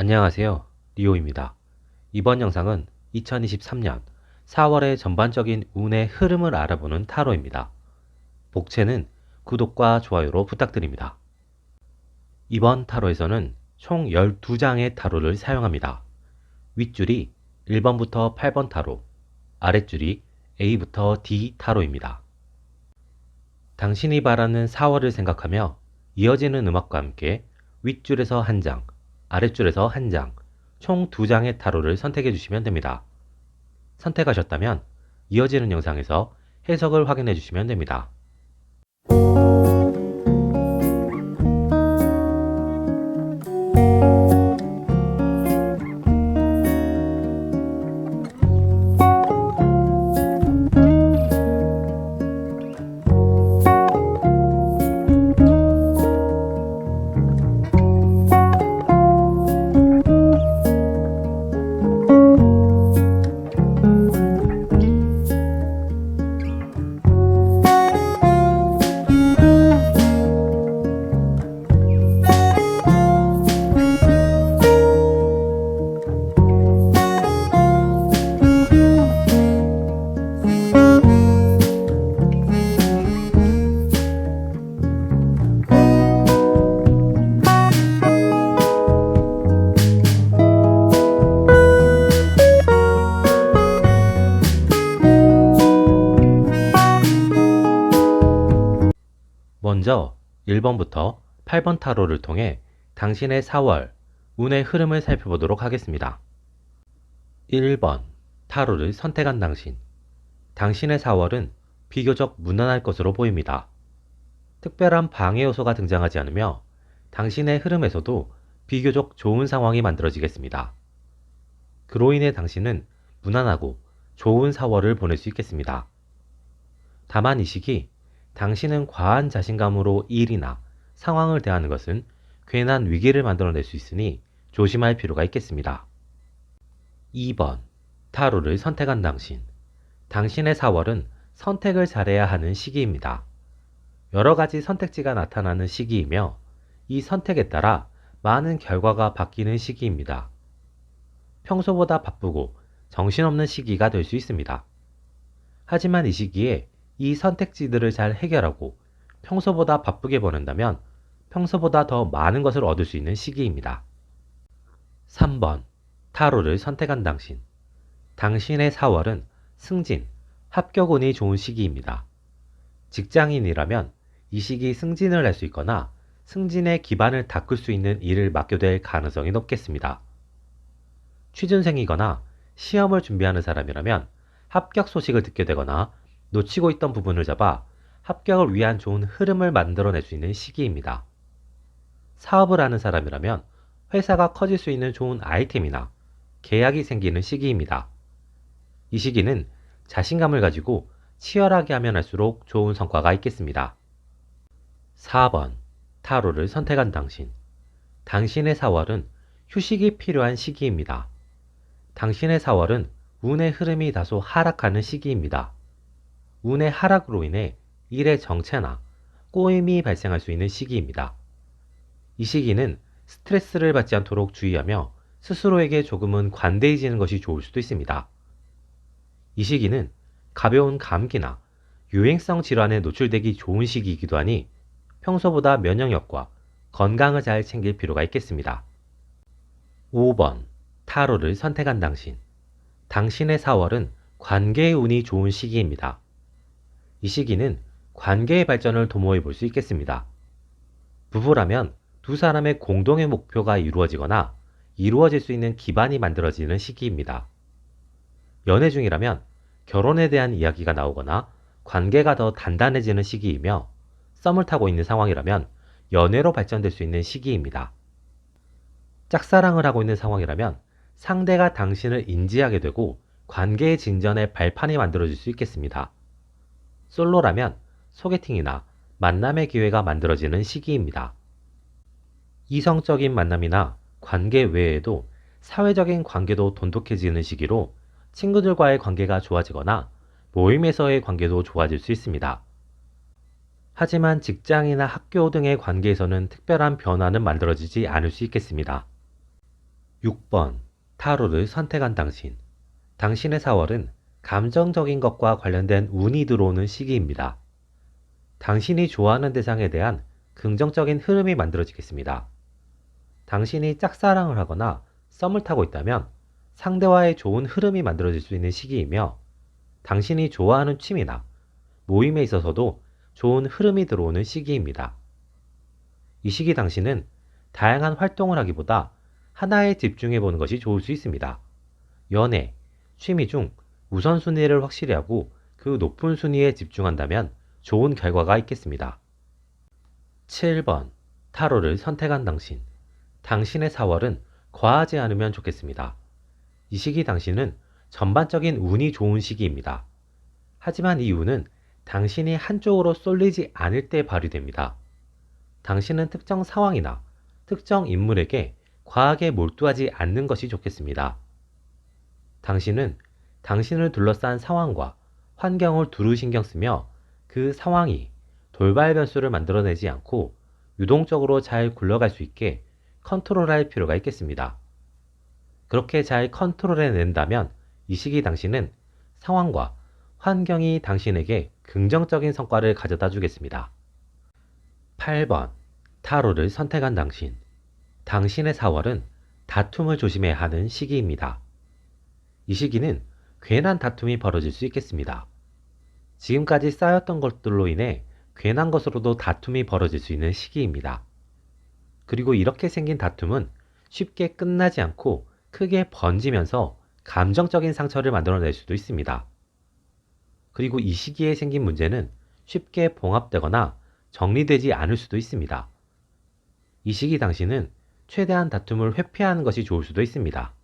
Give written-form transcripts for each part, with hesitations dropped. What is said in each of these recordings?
안녕하세요. 리오입니다. 이번 영상은 2023년 4월의 전반적인 운의 흐름을 알아보는 타로입니다. 복채는 구독과 좋아요로 부탁드립니다. 이번 타로에서는 총 12장의 타로를 사용합니다. 윗줄이 1번부터 8번 타로, 아랫줄이 A부터 D 타로입니다. 당신이 바라는 4월을 생각하며 이어지는 음악과 함께 윗줄에서 한 장, 아랫줄에서 한 장, 총 2장의 타로를 선택해 주시면 됩니다. 선택하셨다면 이어지는 영상에서 해석을 확인해 주시면 됩니다. 먼저 1번부터 8번 타로를 통해 당신의 4월 운의 흐름을 살펴보도록 하겠습니다. 1번 타로를 선택한 당신. 당신의 4월은 비교적 무난할 것으로 보입니다. 특별한 방해 요소가 등장하지 않으며 당신의 흐름에서도 비교적 좋은 상황이 만들어지겠습니다. 그로 인해 당신은 무난하고 좋은 4월을 보낼 수 있겠습니다. 다만 이 시기 당신은 과한 자신감으로 일이나 상황을 대하는 것은 괜한 위기를 만들어낼 수 있으니 조심할 필요가 있겠습니다. 2번 타로를 선택한 당신. 당신의 4월은 선택을 잘해야 하는 시기입니다. 여러 가지 선택지가 나타나는 시기이며 이 선택에 따라 많은 결과가 바뀌는 시기입니다. 평소보다 바쁘고 정신없는 시기가 될 수 있습니다. 하지만 이 시기에 이 선택지들을 잘 해결하고 평소보다 바쁘게 보낸다면 평소보다 더 많은 것을 얻을 수 있는 시기입니다. 3번 타로를 선택한 당신. 당신의 4월은 승진, 합격운이 좋은 시기입니다. 직장인이라면 이 시기 승진을 할 수 있거나 승진의 기반을 닦을 수 있는 일을 맡게 될 가능성이 높겠습니다. 취준생이거나 시험을 준비하는 사람이라면 합격 소식을 듣게 되거나 놓치고 있던 부분을 잡아 합격을 위한 좋은 흐름을 만들어낼 수 있는 시기입니다. 사업을 하는 사람이라면 회사가 커질 수 있는 좋은 아이템이나 계약이 생기는 시기입니다. 이 시기는 자신감을 가지고 치열하게 하면 할수록 좋은 성과가 있겠습니다. 4번 타로를 선택한 당신. 당신의 4월은 휴식이 필요한 시기입니다. 당신의 4월은 운의 흐름이 다소 하락하는 시기입니다. 운의 하락으로 인해 일의 정체나 꼬임이 발생할 수 있는 시기입니다. 이 시기는 스트레스를 받지 않도록 주의하며 스스로에게 조금은 관대해지는 것이 좋을 수도 있습니다. 이 시기는 가벼운 감기나 유행성 질환에 노출되기 좋은 시기이기도 하니 평소보다 면역력과 건강을 잘 챙길 필요가 있겠습니다. 5번 타로를 선택한 당신. 당신의 4월은 관계의 운이 좋은 시기입니다. 이 시기는 관계의 발전을 도모해 볼 수 있겠습니다. 부부라면 두 사람의 공동의 목표가 이루어지거나 이루어질 수 있는 기반이 만들어지는 시기입니다. 연애 중이라면 결혼에 대한 이야기가 나오거나 관계가 더 단단해지는 시기이며 썸을 타고 있는 상황이라면 연애로 발전될 수 있는 시기입니다. 짝사랑을 하고 있는 상황이라면 상대가 당신을 인지하게 되고 관계의 진전에 발판이 만들어질 수 있겠습니다. 솔로라면 소개팅이나 만남의 기회가 만들어지는 시기입니다. 이성적인 만남이나 관계 외에도 사회적인 관계도 돈독해지는 시기로 친구들과의 관계가 좋아지거나 모임에서의 관계도 좋아질 수 있습니다. 하지만 직장이나 학교 등의 관계에서는 특별한 변화는 만들어지지 않을 수 있겠습니다. 6번. 타로를 선택한 당신. 당신의 4월은 감정적인 것과 관련된 운이 들어오는 시기입니다. 당신이 좋아하는 대상에 대한 긍정적인 흐름이 만들어지겠습니다. 당신이 짝사랑을 하거나 썸을 타고 있다면 상대와의 좋은 흐름이 만들어질 수 있는 시기이며, 당신이 좋아하는 취미나 모임에 있어서도 좋은 흐름이 들어오는 시기입니다. 이 시기 당신은 다양한 활동을 하기보다 하나에 집중해 보는 것이 좋을 수 있습니다. 연애, 취미 중 우선순위를 확실히 하고 그 높은 순위에 집중한다면 좋은 결과가 있겠습니다. 7번. 타로를 선택한 당신. 당신의 4월은 과하지 않으면 좋겠습니다. 이 시기 당신은 전반적인 운이 좋은 시기입니다. 하지만 이 운은 당신이 한쪽으로 쏠리지 않을 때 발휘됩니다. 당신은 특정 상황이나 특정 인물에게 과하게 몰두하지 않는 것이 좋겠습니다. 당신은 당신을 둘러싼 상황과 환경을 두루 신경 쓰며 그 상황이 돌발 변수를 만들어내지 않고 유동적으로 잘 굴러갈 수 있게 컨트롤할 필요가 있겠습니다. 그렇게 잘 컨트롤해 낸다면 이 시기 당신은 상황과 환경이 당신에게 긍정적인 성과를 가져다 주겠습니다. 8번. 타로를 선택한 당신. 당신의 4월은 다툼을 조심해야 하는 시기입니다. 이 시기는 괜한 다툼이 벌어질 수 있겠습니다. 지금까지 쌓였던 것들로 인해 괜한 것으로도 다툼이 벌어질 수 있는 시기입니다. 그리고 이렇게 생긴 다툼은 쉽게 끝나지 않고 크게 번지면서 감정적인 상처를 만들어낼 수도 있습니다. 그리고 이 시기에 생긴 문제는 쉽게 봉합되거나 정리되지 않을 수도 있습니다. 이 시기 당신은 최대한 다툼을 회피하는 것이 좋을 수도 있습니다.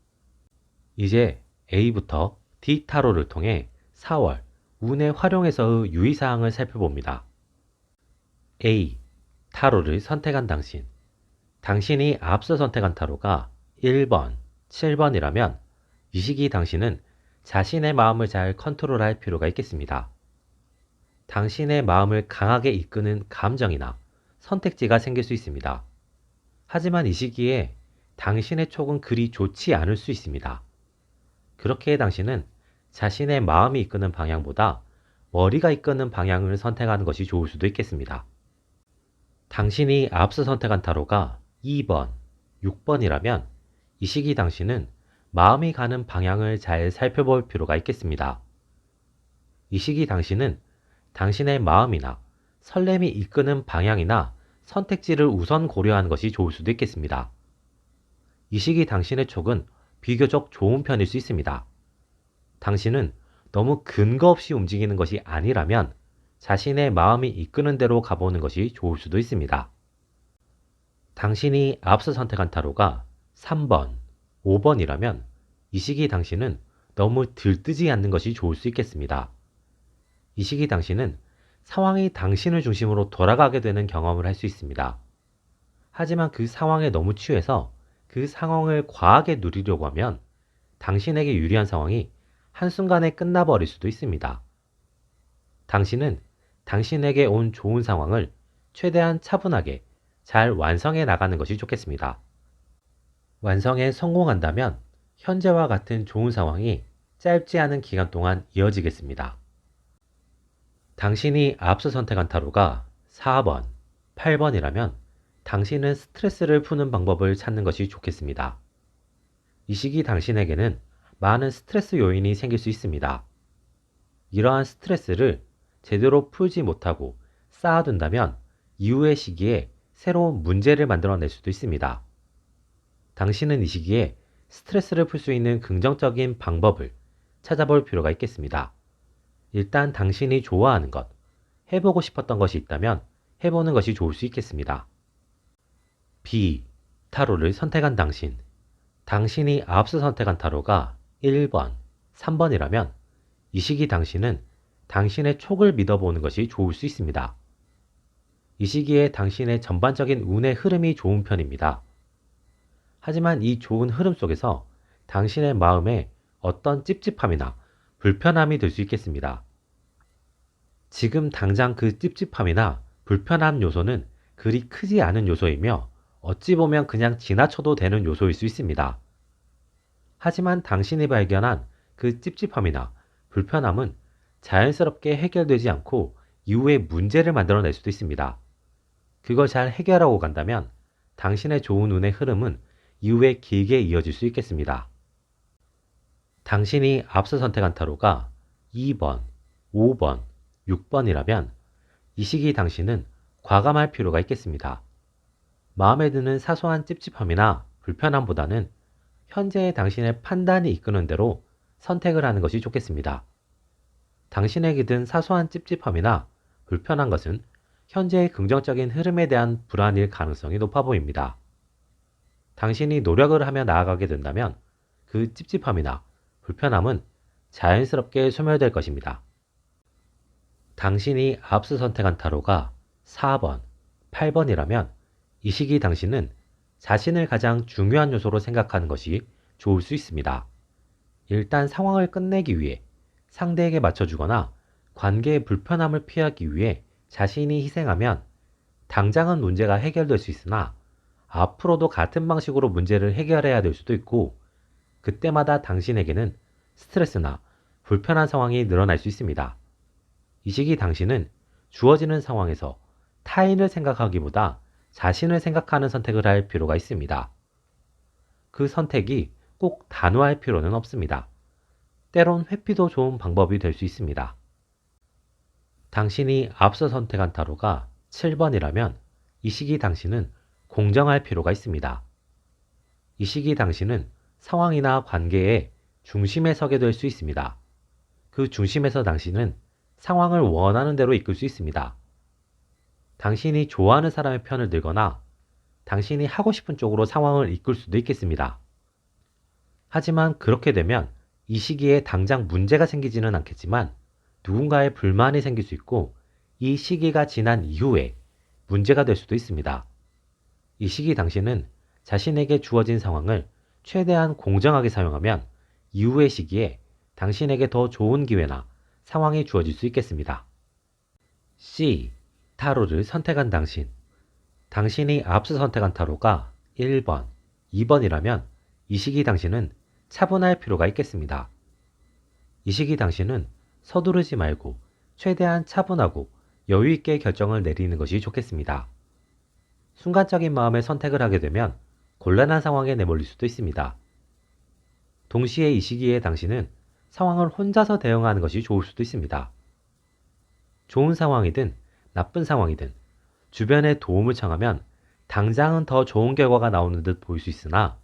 이제 A부터 D 타로를 통해 4월 운의 활용에서의 유의사항을 살펴봅니다. A. 타로를 선택한 당신. 당신이 앞서 선택한 타로가 1번, 7번이라면 이 시기 당신은 자신의 마음을 잘 컨트롤할 필요가 있겠습니다. 당신의 마음을 강하게 이끄는 감정이나 선택지가 생길 수 있습니다. 하지만 이 시기에 당신의 촉은 그리 좋지 않을 수 있습니다. 그렇기에 당신은 자신의 마음이 이끄는 방향보다 머리가 이끄는 방향을 선택하는 것이 좋을 수도 있겠습니다. 당신이 앞서 선택한 타로가 2번, 6번이라면 이 시기 당신은 마음이 가는 방향을 잘 살펴볼 필요가 있겠습니다. 이 시기 당신은 당신의 마음이나 설렘이 이끄는 방향이나 선택지를 우선 고려하는 것이 좋을 수도 있겠습니다. 이 시기 당신의 촉은 비교적 좋은 편일 수 있습니다. 당신은 너무 근거 없이 움직이는 것이 아니라면 자신의 마음이 이끄는 대로 가보는 것이 좋을 수도 있습니다. 당신이 앞서 선택한 타로가 3번, 5번이라면 이 시기 당신은 너무 들뜨지 않는 것이 좋을 수 있겠습니다. 이 시기 당신은 상황이 당신을 중심으로 돌아가게 되는 경험을 할 수 있습니다. 하지만 그 상황에 너무 취해서 그 상황을 과하게 누리려고 하면 당신에게 유리한 상황이 한순간에 끝나버릴 수도 있습니다. 당신은 당신에게 온 좋은 상황을 최대한 차분하게 잘 완성해 나가는 것이 좋겠습니다. 완성에 성공한다면 현재와 같은 좋은 상황이 짧지 않은 기간 동안 이어지겠습니다. 당신이 앞서 선택한 타로가 4번, 8번이라면 당신은 스트레스를 푸는 방법을 찾는 것이 좋겠습니다. 이 시기 당신에게는 많은 스트레스 요인이 생길 수 있습니다. 이러한 스트레스를 제대로 풀지 못하고 쌓아둔다면 이후의 시기에 새로운 문제를 만들어낼 수도 있습니다. 당신은 이 시기에 스트레스를 풀 수 있는 긍정적인 방법을 찾아볼 필요가 있겠습니다. 일단 당신이 좋아하는 것, 해보고 싶었던 것이 있다면 해보는 것이 좋을 수 있겠습니다. B. 타로를 선택한 당신. 당신이 앞서 선택한 타로가 1번, 3번이라면 이 시기 당신은 당신의 촉을 믿어보는 것이 좋을 수 있습니다. 이 시기에 당신의 전반적인 운의 흐름이 좋은 편입니다. 하지만 이 좋은 흐름 속에서 당신의 마음에 어떤 찝찝함이나 불편함이 들 수 있겠습니다. 지금 당장 그 찝찝함이나 불편함 요소는 그리 크지 않은 요소이며 어찌 보면 그냥 지나쳐도 되는 요소일 수 있습니다. 하지만 당신이 발견한 그 찝찝함이나 불편함은 자연스럽게 해결되지 않고 이후에 문제를 만들어낼 수도 있습니다. 그걸 잘 해결하고 간다면 당신의 좋은 운의 흐름은 이후에 길게 이어질 수 있겠습니다. 당신이 앞서 선택한 타로가 2번, 5번, 6번이라면 이 시기 당신은 과감할 필요가 있겠습니다. 마음에 드는 사소한 찝찝함이나 불편함보다는 현재의 당신의 판단이 이끄는 대로 선택을 하는 것이 좋겠습니다. 당신에게 든 사소한 찝찝함이나 불편한 것은 현재의 긍정적인 흐름에 대한 불안일 가능성이 높아 보입니다. 당신이 노력을 하며 나아가게 된다면 그 찝찝함이나 불편함은 자연스럽게 소멸될 것입니다. 당신이 앞서 선택한 타로가 4번, 8번이라면 이 시기 당신은 자신을 가장 중요한 요소로 생각하는 것이 좋을 수 있습니다. 일단 상황을 끝내기 위해 상대에게 맞춰주거나 관계의 불편함을 피하기 위해 자신이 희생하면 당장은 문제가 해결될 수 있으나 앞으로도 같은 방식으로 문제를 해결해야 될 수도 있고 그때마다 당신에게는 스트레스나 불편한 상황이 늘어날 수 있습니다. 이 시기 당신은 주어지는 상황에서 타인을 생각하기보다 자신을 생각하는 선택을 할 필요가 있습니다. 그 선택이 꼭 단호할 필요는 없습니다. 때론 회피도 좋은 방법이 될 수 있습니다. 당신이 앞서 선택한 타로가 7번이라면 이 시기 당신은 공정할 필요가 있습니다. 이 시기 당신은 상황이나 관계의 중심에 서게 될 수 있습니다. 그 중심에서 당신은 상황을 원하는 대로 이끌 수 있습니다. 당신이 좋아하는 사람의 편을 들거나 당신이 하고 싶은 쪽으로 상황을 이끌 수도 있겠습니다. 하지만 그렇게 되면 이 시기에 당장 문제가 생기지는 않겠지만 누군가의 불만이 생길 수 있고 이 시기가 지난 이후에 문제가 될 수도 있습니다. 이 시기 당신은 자신에게 주어진 상황을 최대한 공정하게 사용하면 이후의 시기에 당신에게 더 좋은 기회나 상황이 주어질 수 있겠습니다. C. 타로를 선택한 당신. 당신이 앞서 선택한 타로가 1번, 2번이라면 이 시기 당신은 차분할 필요가 있겠습니다. 이 시기 당신은 서두르지 말고 최대한 차분하고 여유 있게 결정을 내리는 것이 좋겠습니다. 순간적인 마음의 선택을 하게 되면 곤란한 상황에 내몰릴 수도 있습니다. 동시에 이 시기에 당신은 상황을 혼자서 대응하는 것이 좋을 수도 있습니다. 좋은 상황이든 나쁜 상황이든 주변의 도움을 청하면 당장은 더 좋은 결과가 나오는 듯 보일 수 있으나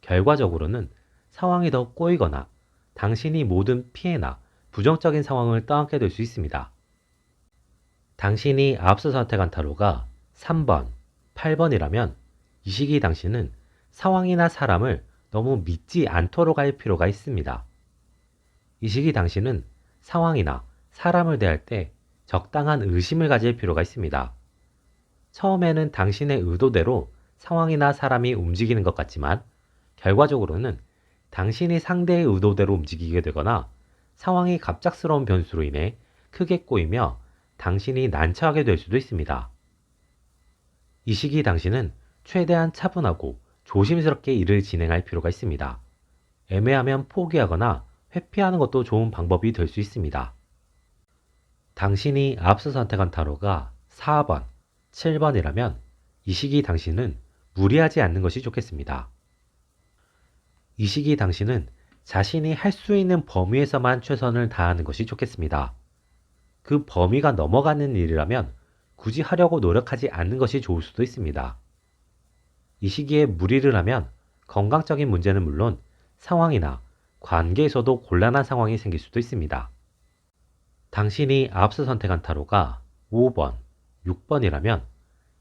결과적으로는 상황이 더 꼬이거나 당신이 모든 피해나 부정적인 상황을 떠안게 될 수 있습니다. 당신이 앞서 선택한 타로가 3번, 8번이라면 이 시기 당신은 상황이나 사람을 너무 믿지 않도록 할 필요가 있습니다. 이 시기 당신은 상황이나 사람을 대할 때 적당한 의심을 가질 필요가 있습니다. 처음에는 당신의 의도대로 상황이나 사람이 움직이는 것 같지만 결과적으로는 당신이 상대의 의도대로 움직이게 되거나 상황이 갑작스러운 변수로 인해 크게 꼬이며 당신이 난처하게 될 수도 있습니다. 이 시기 당신은 최대한 차분하고 조심스럽게 일을 진행할 필요가 있습니다. 애매하면 포기하거나 회피하는 것도 좋은 방법이 될 수 있습니다. 당신이 앞서 선택한 타로가 4번, 7번이라면 이 시기 당신은 무리하지 않는 것이 좋겠습니다. 이 시기 당신은 자신이 할 수 있는 범위에서만 최선을 다하는 것이 좋겠습니다. 그 범위가 넘어가는 일이라면 굳이 하려고 노력하지 않는 것이 좋을 수도 있습니다. 이 시기에 무리를 하면 건강적인 문제는 물론 상황이나 관계에서도 곤란한 상황이 생길 수도 있습니다. 당신이 앞서 선택한 타로가 5번, 6번이라면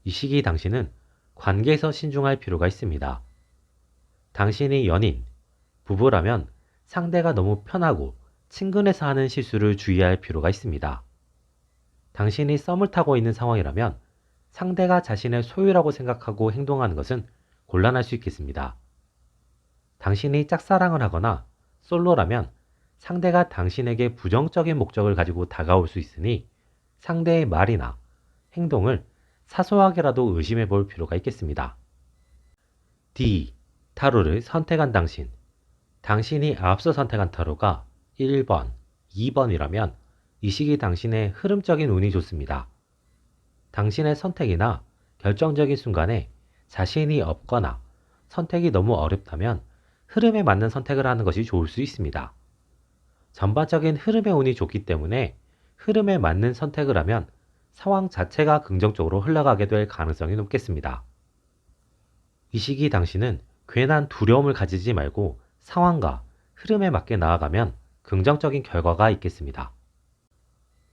이 시기 당신은 관계에서 신중할 필요가 있습니다. 당신이 연인, 부부라면 상대가 너무 편하고 친근해서 하는 실수를 주의할 필요가 있습니다. 당신이 썸을 타고 있는 상황이라면 상대가 자신의 소유라고 생각하고 행동하는 것은 곤란할 수 있겠습니다. 당신이 짝사랑을 하거나 솔로라면 상대가 당신에게 부정적인 목적을 가지고 다가올 수 있으니 상대의 말이나 행동을 사소하게라도 의심해 볼 필요가 있겠습니다. D. 타로를 선택한 당신. 당신이 앞서 선택한 타로가 1번, 2번이라면 이 시기 당신의 흐름적인 운이 좋습니다. 당신의 선택이나 결정적인 순간에 자신이 없거나 선택이 너무 어렵다면 흐름에 맞는 선택을 하는 것이 좋을 수 있습니다. 전반적인 흐름의 운이 좋기 때문에 흐름에 맞는 선택을 하면 상황 자체가 긍정적으로 흘러가게 될 가능성이 높겠습니다. 이 시기 당신은 괜한 두려움을 가지지 말고 상황과 흐름에 맞게 나아가면 긍정적인 결과가 있겠습니다.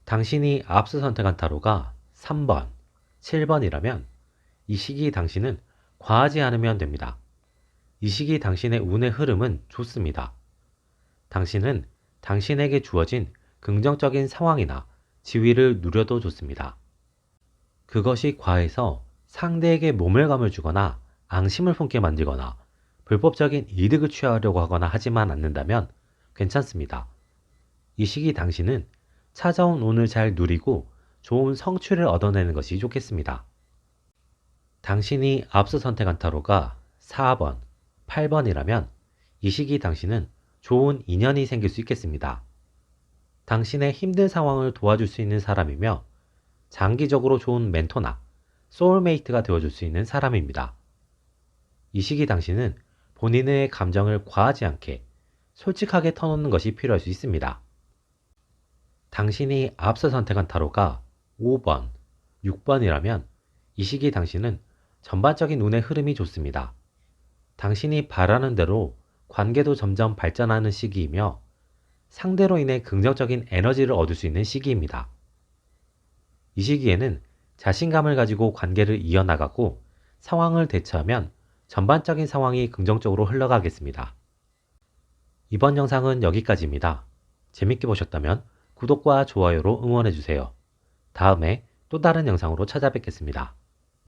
당신이 앞서 선택한 타로가 3번, 7번이라면 이 시기 당신은 과하지 않으면 됩니다. 이 시기 당신의 운의 흐름은 좋습니다. 당신은 당신에게 주어진 긍정적인 상황이나 지위를 누려도 좋습니다. 그것이 과해서 상대에게 모멸감을 주거나 앙심을 품게 만들거나 불법적인 이득을 취하려고 하거나 하지만 않는다면 괜찮습니다. 이 시기 당신은 찾아온 운을 잘 누리고 좋은 성취를 얻어내는 것이 좋겠습니다. 당신이 앞서 선택한 타로가 4번, 8번이라면 이 시기 당신은 좋은 인연이 생길 수 있겠습니다. 당신의 힘든 상황을 도와줄 수 있는 사람이며 장기적으로 좋은 멘토나 소울메이트가 되어줄 수 있는 사람입니다. 이 시기 당신은 본인의 감정을 과하지 않게 솔직하게 터놓는 것이 필요할 수 있습니다. 당신이 앞서 선택한 타로가 5번, 6번이라면 이 시기 당신은 전반적인 운의 흐름이 좋습니다. 당신이 바라는 대로 관계도 점점 발전하는 시기이며 상대로 인해 긍정적인 에너지를 얻을 수 있는 시기입니다. 이 시기에는 자신감을 가지고 관계를 이어나가고 상황을 대처하면 전반적인 상황이 긍정적으로 흘러가겠습니다. 이번 영상은 여기까지입니다. 재밌게 보셨다면 구독과 좋아요로 응원해주세요. 다음에 또 다른 영상으로 찾아뵙겠습니다.